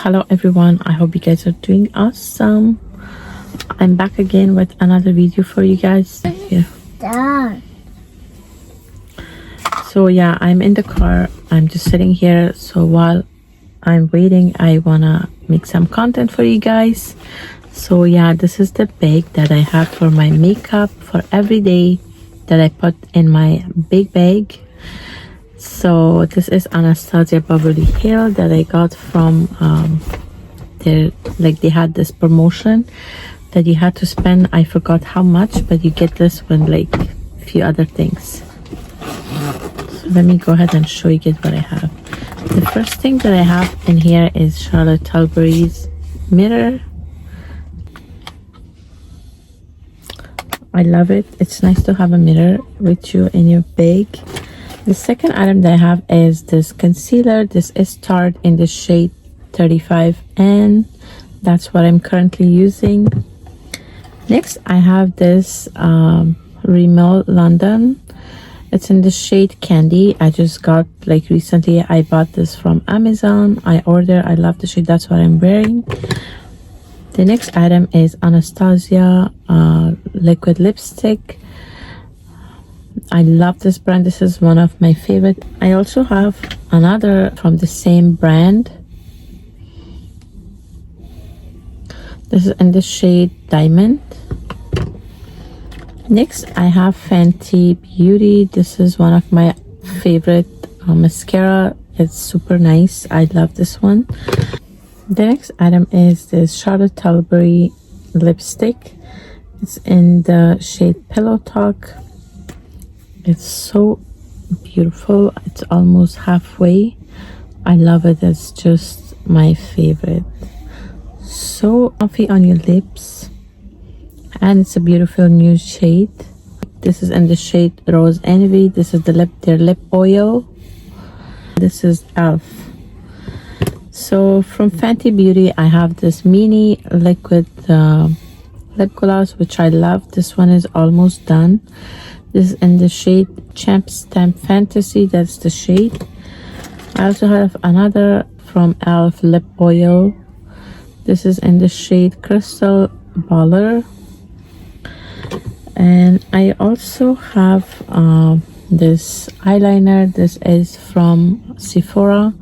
Hello everyone, I hope you guys are doing awesome. I'm back again with another video for you guys here. So yeah, I'm in the car. I'm just sitting here, so while I'm waiting I wanna make some content for you guys. So yeah, this is the bag that I have for my makeup for every day that I put in my big bag. So this is Anastasia Beverly Hills that I got from they had this promotion that you had to spend, I forgot how much, but you get this with like a few other things. So let me go ahead and show you guys what I have. The first thing that I have in here is Charlotte Tilbury's mirror. I love it. It's nice to have a mirror with you in your bag. The second item that I have is this concealer. This is Tarte in the shade 35N. That's what I'm currently using. Next, I have this Rimmel London. It's in the shade Candy. I just got, like, recently I bought this from Amazon. I love the shade. That's what I'm wearing. The next item is Anastasia liquid lipstick. I love this brand. This is one of my favorite. I also have another from the same brand. This is in the shade Diamond. Next, I have Fenty Beauty. This is one of my favorite mascara. It's super nice. I love this one. The next item is this Charlotte Tilbury lipstick. It's in the shade Pillow Talk. It's so beautiful. It's almost halfway. I love it. It's just my favorite. So comfy on your lips, and it's a beautiful new shade. This is in the shade Rose Envy. This is their lip oil. This is Elf. So from Fenty Beauty, I have this mini liquid lip gloss, which I love. This one is almost done. This is in the shade Champ Stamp Fantasy. That's the shade. I also have another from Elf lip oil. This is in the shade Crystal Baller. And I also have this eyeliner. This is from Sephora.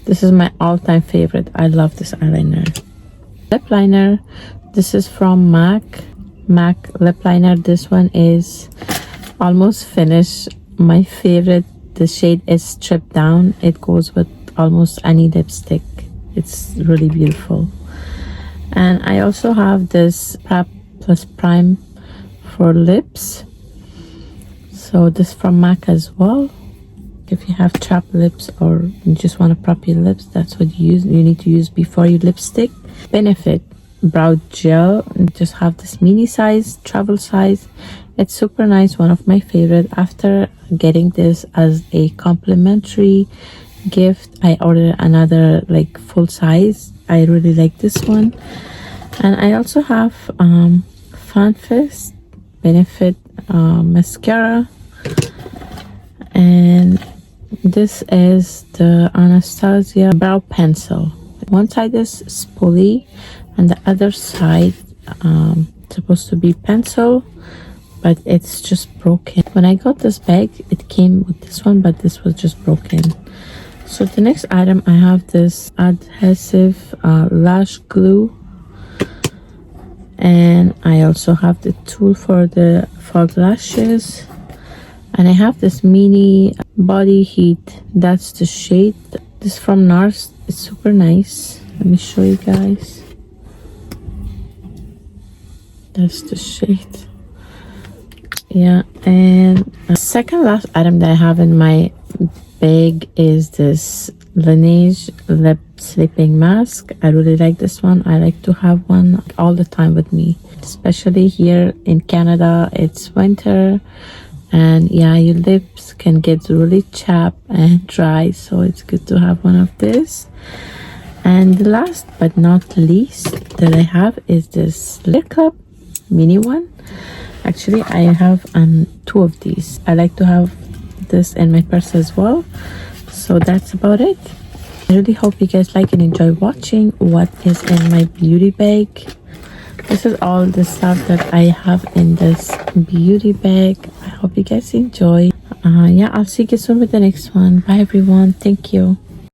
This is my all-time favorite. I love this eyeliner. Lip liner. This is from MAC lip liner. This one is almost finished. My favorite. The shade is Stripped Down. It goes with almost any lipstick. It's really beautiful. And I also have this Prep Plus Prime for lips. So this from MAC as well. If you have chapped lips or you just want to prop your lips, that's what you need to use before your lipstick. Benefit Brow Gel. Just have this mini size, travel size. It's super nice. One of my favorite. After getting this as a complimentary gift, I ordered another like full size. I really like this one. And I also have Funfest Benefit mascara, and this is the Anastasia brow pencil. One side is spoolie and the other side supposed to be pencil, but it's just broken. When I got this bag, it came with this one, but this was just broken. So the next item, I have this adhesive lash glue, and I also have the tool for the fog lashes, and I have this mini body heat. That's the shade. This is from NARS. It's super nice. Let me show you guys. That's the shade. Yeah, and the second last item that I have in my bag is this Laneige lip sleeping mask. I really like this one. I like to have one all the time with me, especially here in Canada. It's winter, and yeah, your lips can get really chapped and dry, so it's good to have one of this. And the last but not least that I have is this Lip Club mini one. Actually, I have two of these. I like to have this in my purse as well. So that's about it. I really hope you guys like and enjoy watching what is in my beauty bag. This is all the stuff that I have in this beauty bag. I hope you guys enjoy. Yeah, I'll see you soon with the next one. Bye everyone. Thank you.